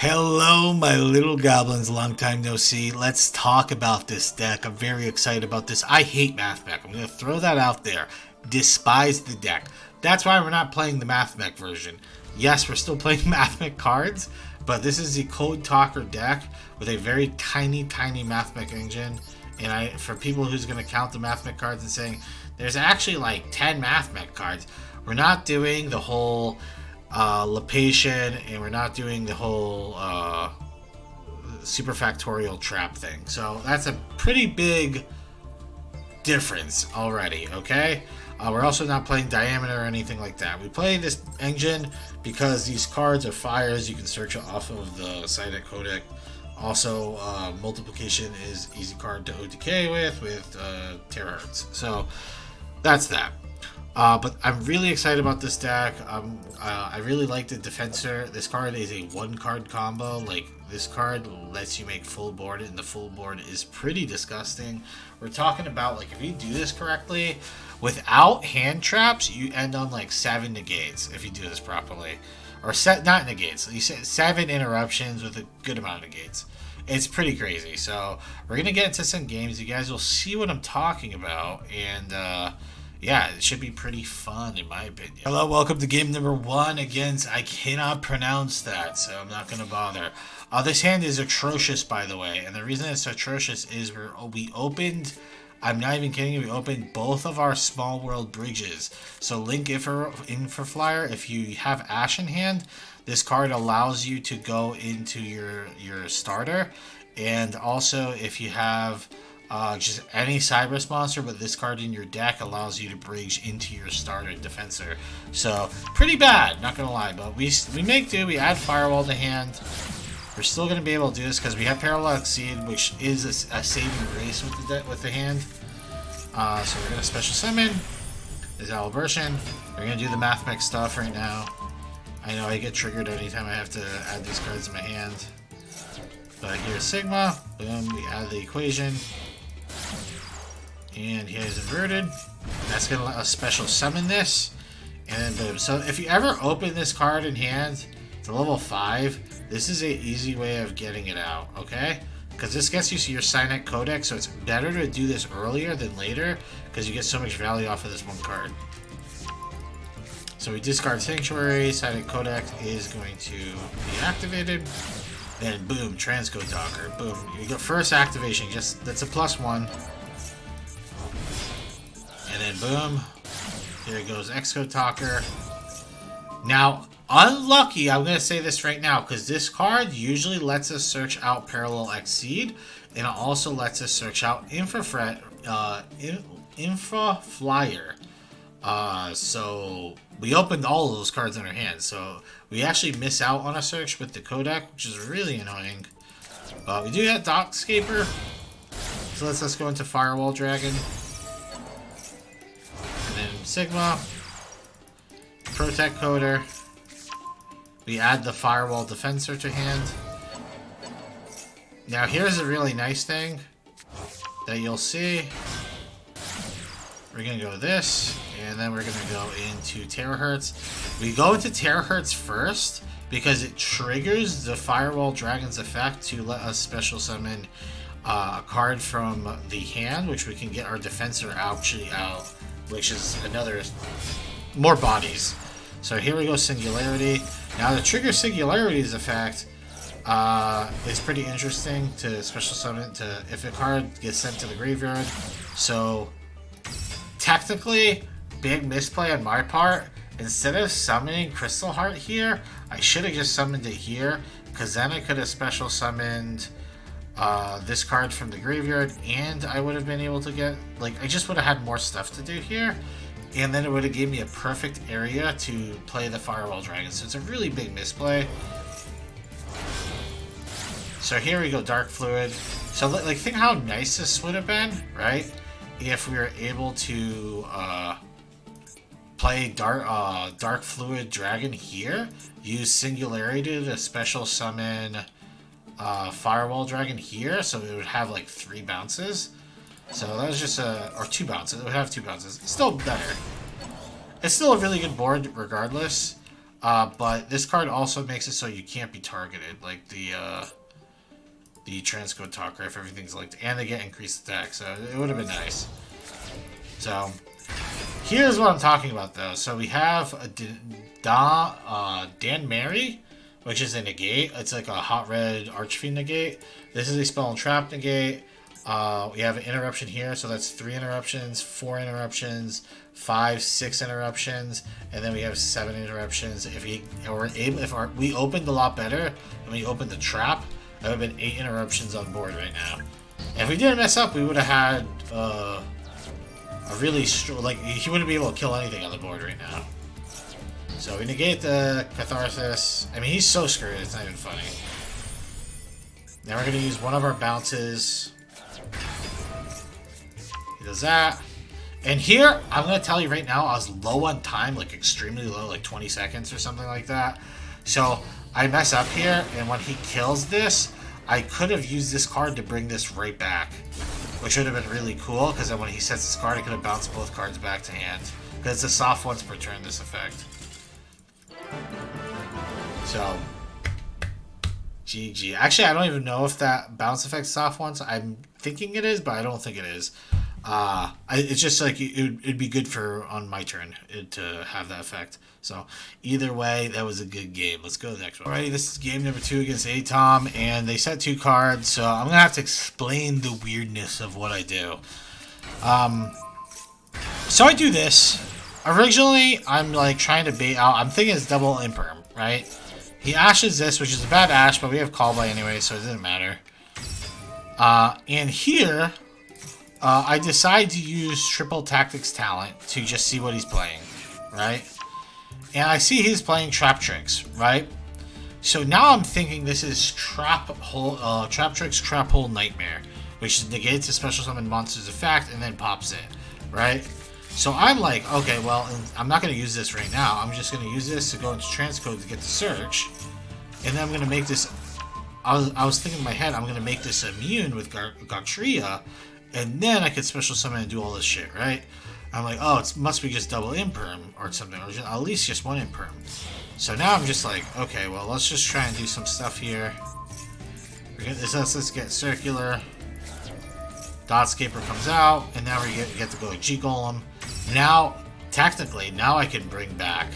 Hello, my little goblins. Long time no see. Let's talk about this deck. I'm very excited about this. I hate Math Mech. I'm going to throw that out there. Despise the deck. That's why we're not playing the Math Mech version. Yes, we're still playing Math Mech cards, but this is the Code Talker deck with a very tiny Math Mech engine. And for people who's going to count the Math Mech cards and saying there's actually like 10 Math Mech cards, we're not doing the whole Lapation, and we're not doing the whole superfactorial trap thing. So that's a pretty big difference already, okay? We're also not playing diameter or anything like that. We play this engine because these cards are fires. You can search it off of the Sidek Codec. Also, multiplication is easy card to OTK with terahertz. So that's that. But I'm really excited about this deck. I really like the Defensor. This card is a one-card combo. Like, this card lets you make full board, and the full board is pretty disgusting. We're talking about, like, if you do this correctly, without hand traps, you end on, like, 7 negates if you do this properly. Or, not negates. You say 7 interruptions with a good amount of negates. It's pretty crazy. So, we're going to get into some games. You guys will see what I'm talking about, and, yeah, it should be pretty fun in my opinion. Hello, welcome to game number 1 against, I cannot pronounce that, so I'm not going to bother. This hand is atrocious, by the way, and the reason it's atrocious is we opened, I'm not even kidding you, we opened both of our Small World bridges. So Link Infraflyer, if you have Ash in hand, this card allows you to go into your starter, and also if you have just any Cybers monster, but this card in your deck allows you to bridge into your starter Defensor. So, pretty bad, not gonna lie, but we make do, we add Firewall to hand. We're still gonna be able to do this because we have Parallel Exceed, which is a saving grace with the hand. So we're gonna Special Summon, there's Alibertion. We're gonna do the Math Mech stuff right now. I know I get triggered anytime I have to add these cards in my hand. But here's Sigma, boom, we add the equation. And here's inverted. That's going to let us special summon this. And then boom. So if you ever open this card in hand to level 5, this is an easy way of getting it out, okay? Because this gets you to your Cynet Codex, so it's better to do this earlier than later, because you get so much value off of this one card. So we discard Sanctuary, Cynet Codex is going to be activated. Then boom, Transcode Talker. Boom. You get first activation, that's a +1. And then boom, here goes Xcode Talker. Now, unlucky, I'm going to say this right now, because this card usually lets us search out Parallel Exceed, and it also lets us search out Infraflyer. So we opened all of those cards in our hands, so we actually miss out on a search with the Codec, which is really annoying. But we do have Dockscaper, so let's go into Firewall Dragon. Sigma, Protect Coder, we add the Firewall Defensor to hand. Now here's a really nice thing that you'll see. We're going to go this, and then we're going to go into Terahertz. We go into Terahertz first because it triggers the Firewall Dragon's effect to let us special summon a card from the hand, which we can get our Defensor actually out, which is another, more bodies. So here we go, Singularity. Now the trigger Singularity's effect is pretty interesting to special summon to if a card gets sent to the graveyard. So technically, big misplay on my part. Instead of summoning Crystal Heart here, I should have just summoned it here, because then I could have special summoned this card from the graveyard, and I would have been able to get, like, I just would have had more stuff to do here, and then it would have given me a perfect area to play the Firewall Dragon. So it's a really big misplay. So here we go, Dark Fluid. So like, think how nice this would have been, right? If we were able to play Dark Fluid Dragon here, use Singularity to special summon Firewall Dragon here, so it would have like 3 bounces. So that was just or 2 bounces. It would have 2 bounces. Still better. It's still a really good board regardless. But this card also makes it so you can't be targeted, like the transcode talker if everything's linked, and they get increased attack, so it would have been nice. So here's what I'm talking about though. So we have a Dan Mary, which is a negate. It's like a hot red archfiend negate. This is a spell and trap negate. We have an interruption here, so that's 3 interruptions, 4 interruptions, 5, 6 interruptions, and then we have 7 interruptions. If we opened a lot better, and we opened the trap, that would have been 8 interruptions on board right now. And if we didn't mess up, we would have had a really he wouldn't be able to kill anything on the board right now. So we negate the Catharsis. I mean, he's so screwed, it's not even funny. Now we're going to use one of our bounces. He does that. And here, I'm going to tell you right now, I was low on time, like extremely low, like 20 seconds or something like that. So I mess up here, and when he kills this, I could have used this card to bring this right back, which would have been really cool, because then when he sets this card, I could have bounced both cards back to hand. Because it's a soft once per turn, this effect. So, GG. Actually, I don't even know if that bounce effect soft once. I'm thinking it is, but I don't think it is. It's just like it'd be good for on my turn to have that effect. So either way, that was a good game. Let's go to the next one. Alrighty, this is game number 2 against Atom, and they set 2 cards, so I'm gonna have to explain the weirdness of what I do. So I do this. Originally, I'm like trying to bait out. I'm thinking it's double imperm, right? He ashes this, which is a bad ash, but we have call by anyway, so it doesn't matter. And here, I decide to use Triple Tactics Talent to just see what he's playing, right? And I see he's playing Trap Tricks, right? So now I'm thinking this is Trap Tricks Trap Hole Nightmare, which negates a special summon monster's effect and then pops it, right? So I'm like, okay, well, I'm not going to use this right now. I'm just going to use this to go into transcode to get the search, and then I'm going to make this. I was thinking in my head, I'm going to make this immune with Gogtria, and then I could special summon and do all this shit, right? I'm like, oh, it must be just double imperm or something, or just, at least just 1 imperm. So now I'm just like, okay, well, let's just try and do some stuff here. Let's get circular. Dotscaper comes out, and now we get to go like G-Golem. Now, technically, now I can bring back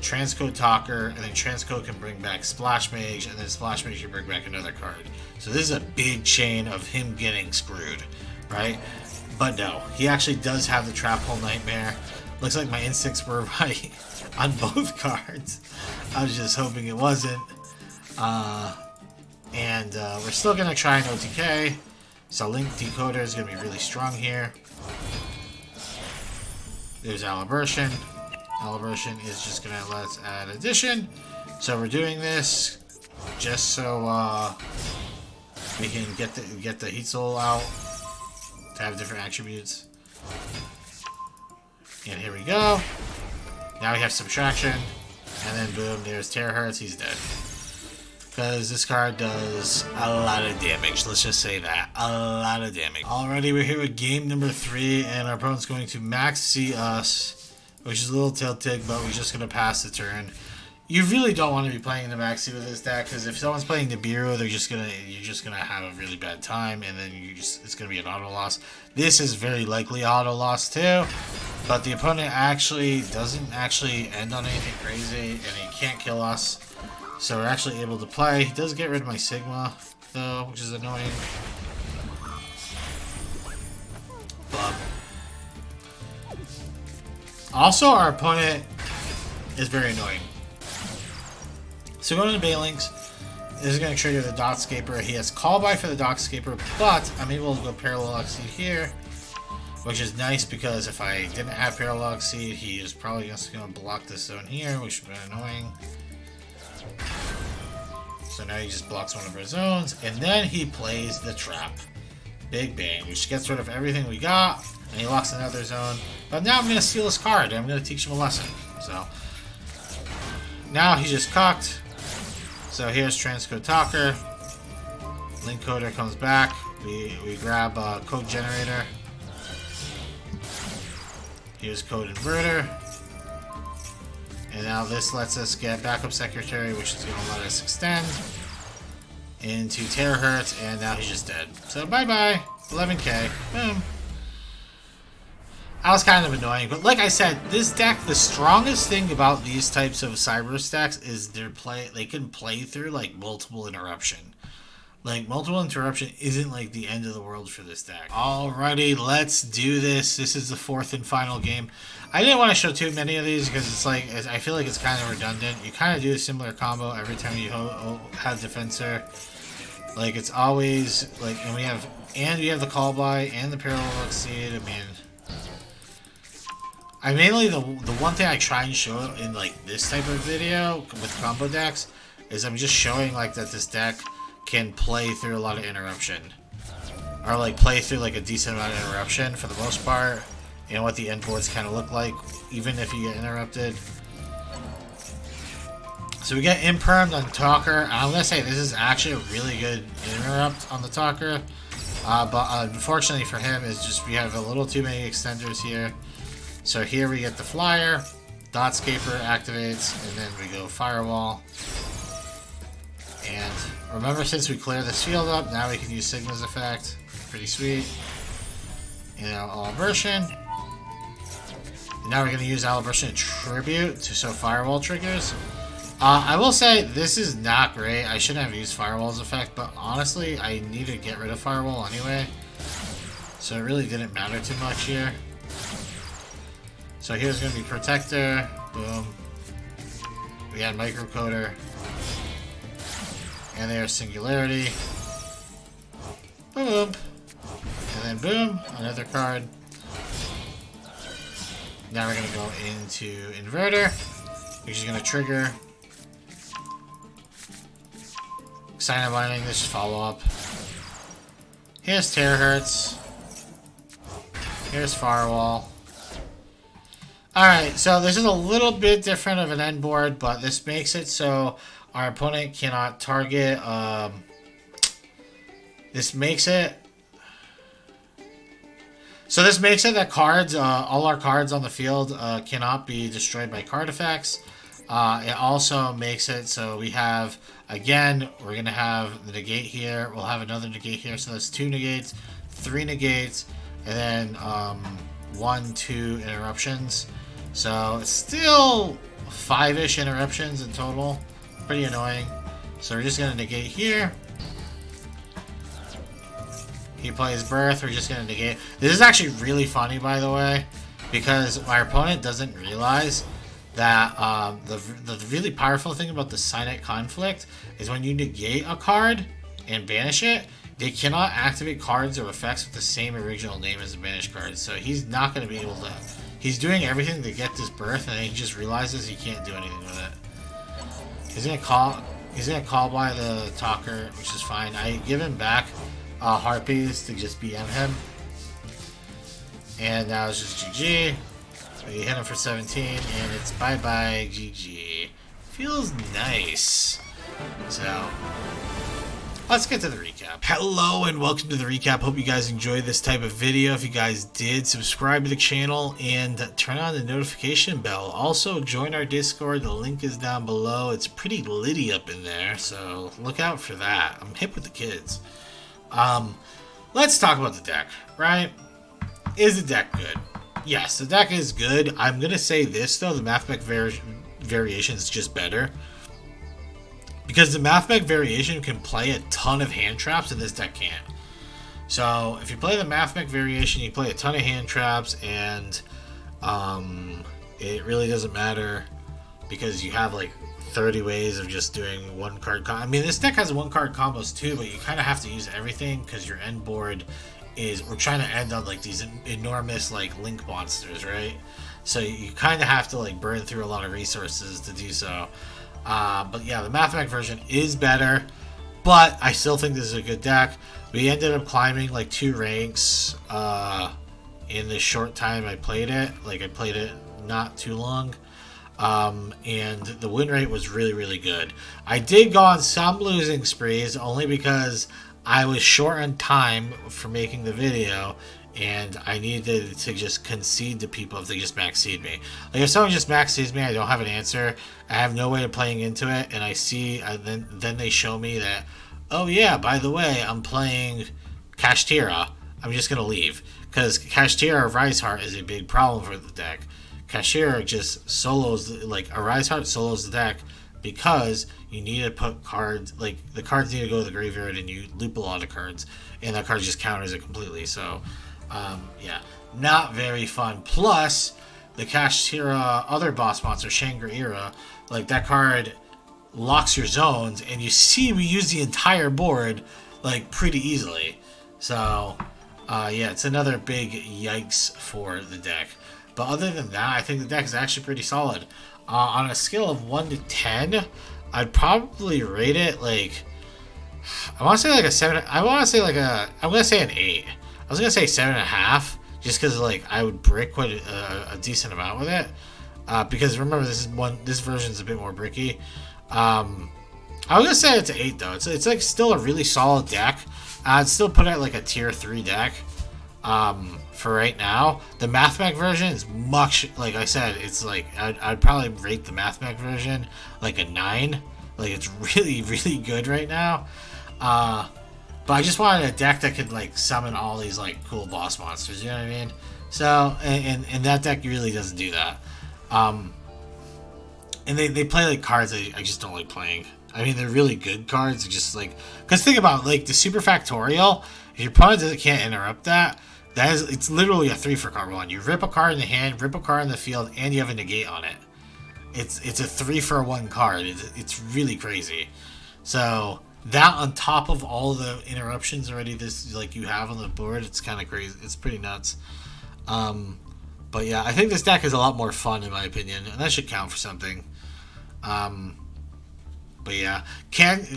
Transcode Talker, and then Transcode can bring back Splash Mage, and then Splash Mage can bring back another card. So this is a big chain of him getting screwed, right? But no, he actually does have the Trap Hole Nightmare. Looks like my instincts were right on both cards. I was just hoping it wasn't. We're still going to try an OTK. So Link Decoder is going to be really strong here. There's Aliburtion. Aliburtion is just going to let us add addition. So we're doing this just so we can get the Heat Soul out to have different attributes. And here we go. Now we have Subtraction. And then boom, there's Terahertz. He's dead. Because this card does a lot of damage. Let's just say that. A lot of damage. Alrighty, we're here with game number 3. And our opponent's going to max C us. Which is a little Tiltig, but we're just going to pass the turn. You really don't want to be playing the Maxi with this deck, because if someone's playing Nibiru, you're just gonna have a really bad time, and then it's gonna be an auto loss. This is very likely auto loss too, but the opponent actually doesn't end on anything crazy, and he can't kill us, so we're actually able to play. He does get rid of my Sigma though, which is annoying. But also, our opponent is very annoying. So going to Balinks, this is going to trigger the Dotscaper. He has call by for the Dotscaper, but I'm able to go Parallel Exceed here, which is nice because if I didn't have Parallel Exceed, he is probably just going to block this zone here, which would be annoying. So now he just blocks one of our zones, and then he plays the Trap. Big Bang, which gets rid of everything we got, and he locks another zone. But now I'm going to steal his card, and I'm going to teach him a lesson. So now he's just cocked. So here's Transcode Talker. Link Coder comes back. We grab Code Generator. Here's Code Inverter. And now this lets us get backup secretary, which is going to let us extend into terahertz, and now he's just dead. So bye-bye, 11k, boom. That was kind of annoying, but like I said, this deck, the strongest thing about these types of cyber stacks is they can play through like multiple interruption. Like multiple interruption isn't like the end of the world for this deck. Alrighty, let's do this. This is the fourth and final game. I didn't want to show too many of these because it's like, I feel like it's kind of redundant. You kind of do a similar combo every time you have defensor. Like it's always like, and we have the call by and the parallel exceed. I mean, mainly the one thing I try and show in like this type of video with combo decks is I'm just showing like that this deck can play through a lot of interruption, or like play through like a decent amount of interruption for the most part, and what the end boards kind of look like even if you get interrupted. So we get impermed on Talker. I'm gonna say this is actually a really good interrupt on the Talker, but unfortunately for him is just we have a little too many extenders here. So here we get the flyer, Dotscaper activates, and then we go firewall. And remember, since we clear this field up, now we can use Sigma's effect. Pretty sweet. You know, Albertion. Now we're going to use Albertion Tribute to show firewall triggers. I will say, this is not great. I shouldn't have used firewall's effect, but honestly, I need to get rid of firewall anyway. So it really didn't matter too much here. So here's going to be Protector. Boom. We had Microcoder. And there's Singularity. Boom. And then boom, another card. Now we're going to go into Inverter, which is going to trigger. Sign binding, this is follow up. Here's terahertz. Here's firewall. Alright, so this is a little bit different of an end board, but this makes it so our opponent cannot target, this makes it that cards, all our cards on the field cannot be destroyed by card effects. It also makes it so we have, again, we're going to have the negate here, we'll have another negate here, so that's 2 negates, 3 negates, and then 1, 2 interruptions. So it's still 5-ish interruptions in total. Pretty annoying. So we're just going to negate here. He plays Birth, we're just going to negate. This is actually really funny, by the way, because our opponent doesn't realize that the really powerful thing about the Signet Conflict is when you negate a card and banish it, they cannot activate cards or effects with the same original name as the banished card. So he's not going to be able to... He's doing everything to get this Birth, and then he just realizes he can't do anything with it. He's gonna call by the Talker, which is fine. I give him back Harpies to just BM him. And now it's just GG. So you hit him for 17, and it's bye-bye GG. Feels nice. So, let's get to the recap. Hello and welcome to the recap. Hope you guys enjoyed this type of video. If you guys did, subscribe to the channel and turn on the notification bell. Also, join our Discord. The link is down below. It's pretty litty up in there, so look out for that. I'm hip with the kids. Let's talk about the deck, right? Is the deck good? Yes, the deck is good. I'm going to say this, though. The Mathmech variation is just better. Because the Mathmech variation can play a ton of hand traps, and this deck can't. So, if you play the Mathmech variation, you play a ton of hand traps, and it really doesn't matter because you have like 30 ways of just doing one card. I mean, this deck has 1 card combos too, but you kind of have to use everything because your end board is, we're trying to end on like these enormous like link monsters, right? So you kind of have to like burn through a lot of resources to do so. But yeah, the Mathmech version is better, but I still think this is a good deck. We ended up climbing like 2 ranks in the short time I played it. Like I played it not too long. And the win rate was really, really good. I did go on some losing sprees only because I was short on time for making the video, and I needed to just concede to people if they just max seed me. Like if someone just max seeds me, I don't have an answer. I have no way of playing into it, and I see then they show me that, oh yeah, by the way, I'm playing Kashtira. I'm just gonna leave because Kashtira Rise Heart is a big problem for the deck. Kashtira just solos, like a Rise Heart solos the deck because you need to put cards, like the cards need to go to the graveyard and you loop a lot of cards, and that card just counters it completely. So yeah, not very fun. Plus the Kashtira other boss monster, Shangri-Ira, like that card locks your zones, and you see we use the entire board like pretty easily. So yeah, it's another big yikes for the deck. But other than that, I think the deck is actually pretty solid. On a scale of 1 to 10, I'd probably rate it like, I want to say like a 7. I want to say like I'm going to say an 8. I was going to say 7.5, just because like I would brick quite a decent amount with it. Because remember, this version's a bit more bricky. I was gonna say it's an 8 though. It's like still a really solid deck. I'd still put it like a tier 3 deck. For right now, the MathMech version is much, like I said, it's like I'd probably rate the MathMech version like a 9. Like it's really really good right now. But I just wanted a deck that could like summon all these like cool boss monsters. You know what I mean? So and that deck really doesn't do that. And they play like cards I just don't like playing. I mean, they're really good cards. Just like, because think about like the Super Factorial. If your opponent can't interrupt that, it's literally a 3 for card 1. You rip a card in the hand, rip a card in the field, and you have a negate on it. It's a 3 for 1 card. It's really crazy. So that on top of all the interruptions already this like you have on the board, it's kind of crazy. It's pretty nuts. But yeah, I think this deck is a lot more fun in my opinion, and that should count for something. But yeah,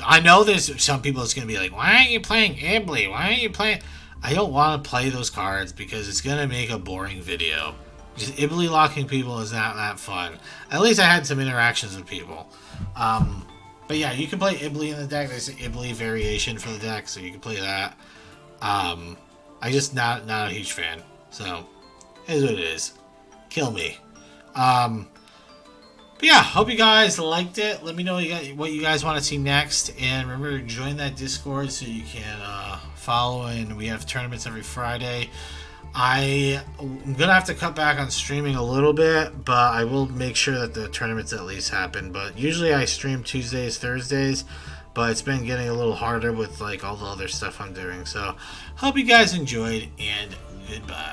I know there's some people that's gonna be like, why aren't you playing Ibly? Why aren't you playing? I don't want to play those cards because it's gonna make a boring video. Just Ibly locking people is not that fun. At least I had some interactions with people. But yeah, you can play Ibly in the deck. There's an Ibly variation for the deck, so you can play that. I just not a huge fan. So it is what it is. Kill me. But yeah, hope you guys liked it. Let me know what you guys want to see next. And remember to join that Discord so you can follow. And we have tournaments every Friday. I'm going to have to cut back on streaming a little bit, but I will make sure that the tournaments at least happen. But usually I stream Tuesdays, Thursdays. But it's been getting a little harder with like all the other stuff I'm doing. So hope you guys enjoyed, and goodbye.